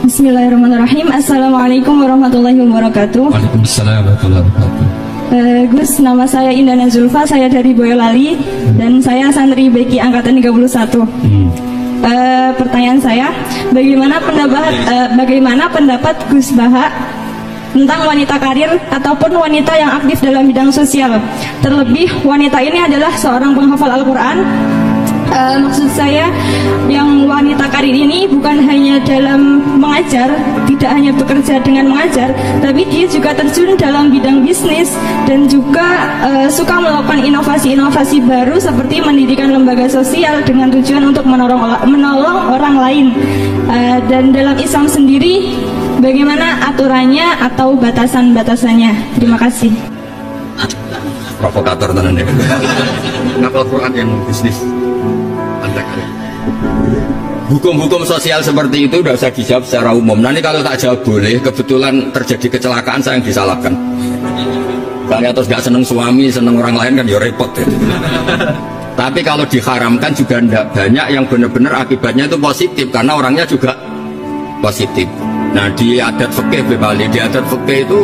Bismillahirrahmanirrahim. Assalamualaikum warahmatullahi wabarakatuh. Waalaikumsalam warahmatullahi wabarakatuh. Gus, nama saya Indana Zulfa, saya dari Boyolali dan saya santri BK angkatan 31. Pertanyaan saya, bagaimana pendapat Gus Baha tentang wanita karir ataupun wanita yang aktif dalam bidang sosial? Terlebih wanita ini adalah seorang penghafal Al-Quran. Maksud saya yang wanita karir ini bukan hanya dalam mengajar, tidak hanya bekerja dengan mengajar, tapi dia juga terjun dalam bidang bisnis dan juga suka melakukan inovasi-inovasi baru seperti mendirikan lembaga sosial dengan tujuan untuk menolong orang lain. Dan dalam Islam sendiri bagaimana aturannya atau batasan-batasannya? Terima kasih. Provokator tenan ya. Ngapal Quran yang bisnis. Hukum-hukum sosial seperti itu udah usah dijawab secara umum. Nanti kalau tak jawab boleh, kebetulan terjadi kecelakaan saya yang disalahkan. Kalian terus gak seneng suami, seneng orang lain kan ya repot ya. Tapi kalau diharamkan juga enggak, banyak yang benar-benar akibatnya itu positif karena orangnya juga positif. Nah di adat fikih Bali, di adat fikih itu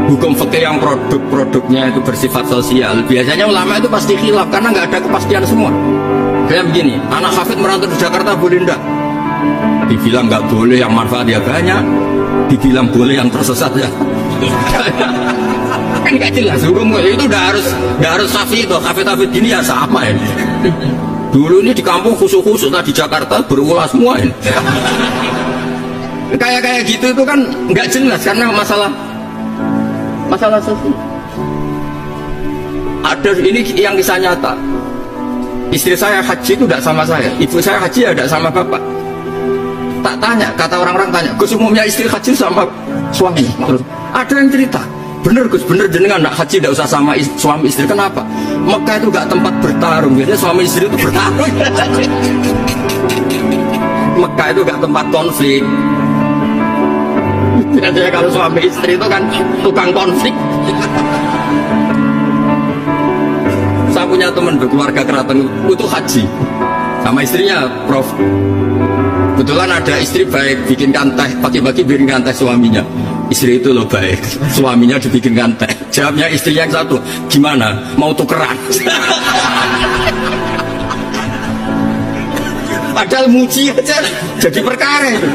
hukum fikih yang produk-produknya itu bersifat sosial, biasanya ulama itu pasti khilaf karena nggak ada kepastian semua. Kayak begini, anak hafid merantau di Jakarta boleh enggak? Dibilang nggak boleh yang manfaatnya banyak, dibilang boleh yang tersesat ya. Kan nggak jelas hukum itu udah harus hafid itu, hafid gini ya sama ya. Dulu ini di kampung khusus-khusus di Jakarta berulah semua ini. Kayak gitu itu kan nggak jelas karena masalah sosial. Ada ini yang kisah nyata. Istri saya haji itu tidak sama saya, ibu saya haji ya tidak sama bapak. Tak tanya, kata orang-orang tanya, Gus umumnya istri haji sama suami. Terus ada yang cerita, bener Gus, bener jenengan nak haji tidak usah sama suami istri. Kenapa? Mekah itu gak tempat bertarung, biasanya suami istri itu bertarung. Mekah itu gak tempat konflik. Biasanya kalau suami istri itu kan tukang konflik. Saya punya teman berkeluarga keraton itu haji sama istrinya, Prof. Kebetulan ada istri baik, bikinkan teh, pagi-pagi bikinkan teh suaminya. Istri itu loh baik, suaminya dibikinkan teh. Jawabnya istrinya yang satu, gimana? Mau tukeran? Padahal muji aja jadi perkara itu.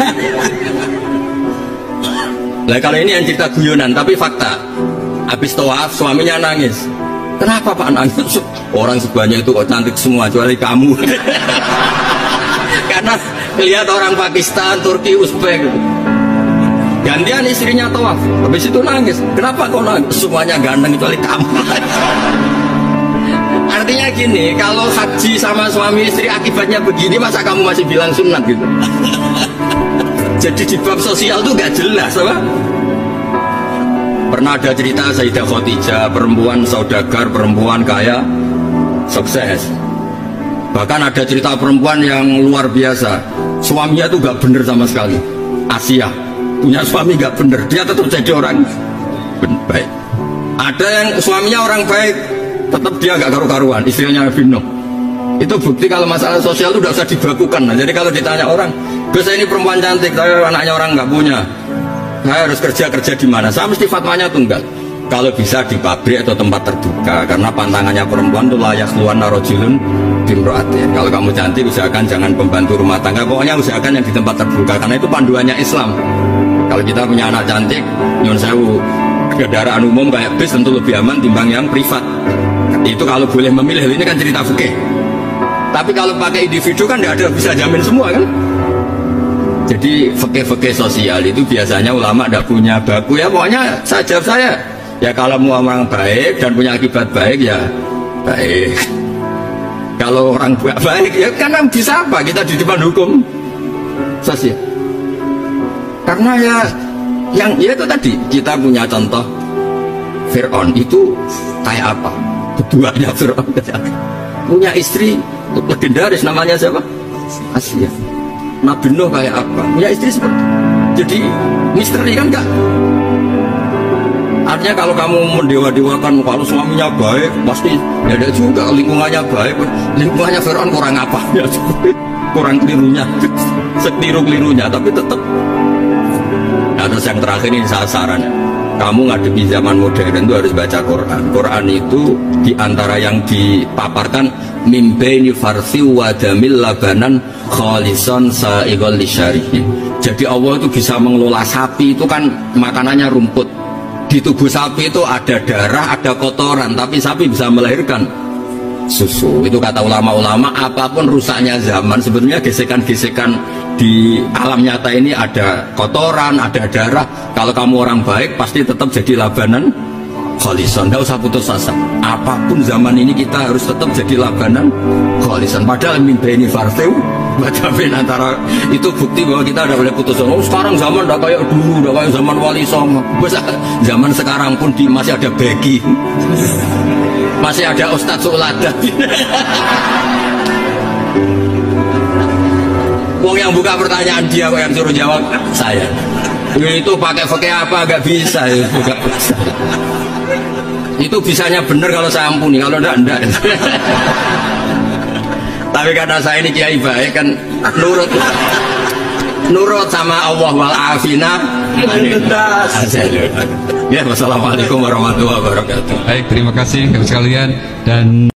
Nah kalau ini yang cerita guyonan, tapi fakta. Habis tawaf suaminya nangis. Kenapa Pak nangis? Orang sebanyak itu kok cantik semua kecuali kamu. Karena lihat orang Pakistan, Turki, Uzbek gitu. Gantian istrinya tawaf, habis itu nangis. Kenapa kok nangis? Semuanya ganteng kecuali kamu. Artinya gini, kalau haji sama suami istri akibatnya begini, masa kamu masih bilang sunat gitu? Jadi di bab sosial tuh gak jelas apa? Pernah ada cerita Sayyidah Khadijah, perempuan saudagar, perempuan kaya, sukses. Bahkan ada cerita perempuan yang luar biasa, suaminya tuh gak bener sama sekali. Asia, punya suami gak bener, dia tetap jadi orang baik. Ada yang suaminya orang baik, tetap dia gak karu-karuan, istrinya Nabi Nuh. Itu bukti kalau masalah sosial itu udah usah dibakukan. Nah, jadi kalau ditanya orang, Gus ini perempuan cantik, tapi anaknya orang nggak punya, saya harus kerja di mana? Saya mesti fatwanya tunggal. Kalau bisa di pabrik atau tempat terbuka, karena pantangannya perempuan itu layak keluar narojulun bimroatin. Kalau kamu cantik, usahakan jangan pembantu rumah tangga. Pokoknya usahakan yang di tempat terbuka, karena itu panduannya Islam. Kalau kita punya anak cantik, nyun sewu, kendaraan umum kayak bis tentu lebih aman timbang yang privat. Itu kalau boleh memilih, ini kan cerita fikih. Tapi kalau pakai individu kan tidak ada bisa jamin semua kan. Jadi fikih-fikih sosial itu biasanya ulama tidak punya baku ya. Pokoknya saya jawab saya, ya kalau mau orang baik dan punya akibat baik ya baik. Kalau orang baik ya karena bisa apa kita di depan hukum sosial. Karena ya itu tadi kita punya contoh Fir'aun itu kayak apa? Keduanya Fir'aun punya istri legendaris namanya siapa? Asia. Nabi Nuh kayak apa? Punya istri seperti itu. Jadi misteri kan enggak? Artinya kalau kamu mendewa-dewakan kalau suaminya baik pasti ya ada juga lingkungannya baik. Lingkungannya Fir'aun kurang apa? Ya kurang kelirunya. sekeliru-kelirunya, tapi tetap. Nah, terus yang terakhir ini saya saran, kamu ngadepi zaman modern itu harus baca Quran. Quran itu diantara yang dipaparkan mimbaini farsi wadamil labanan khalisan sa'iqal lisyarihi. Jadi Allah itu bisa mengelola sapi, itu kan makanannya rumput. Di tubuh sapi itu ada darah, ada kotoran, tapi sapi bisa melahirkan susu. Itu kata ulama-ulama, apapun rusaknya zaman, sebetulnya gesekan-gesekan di alam nyata ini ada kotoran, ada darah. Kalau kamu orang baik pasti tetap jadi labanan khalisan. Tidak usah putus asa. Apapun zaman ini kita harus tetap jadi labanan khalisan. Padahal mimpi ini farteu Badabin antara itu bukti bahwa kita tidak boleh putus asa. Oh, sekarang zaman tidak kayak dulu, tidak kayak zaman Wali Songo. Zaman sekarang pun masih ada begi, masih ada Ustadz Sulada. Wong yang buka pertanyaan dia kok yang suruh jawab saya. Itu pakai fakih apa nggak bisa ya, buka. Itu bisanya bener kalau saya ampuni, kalau enggak. Tapi karena saya ini kiai baik kan, nurut sama Allah wal afina. Ya, wassalamualaikum warahmatullahi wabarakatuh. Baik, terima kasih sekalian dan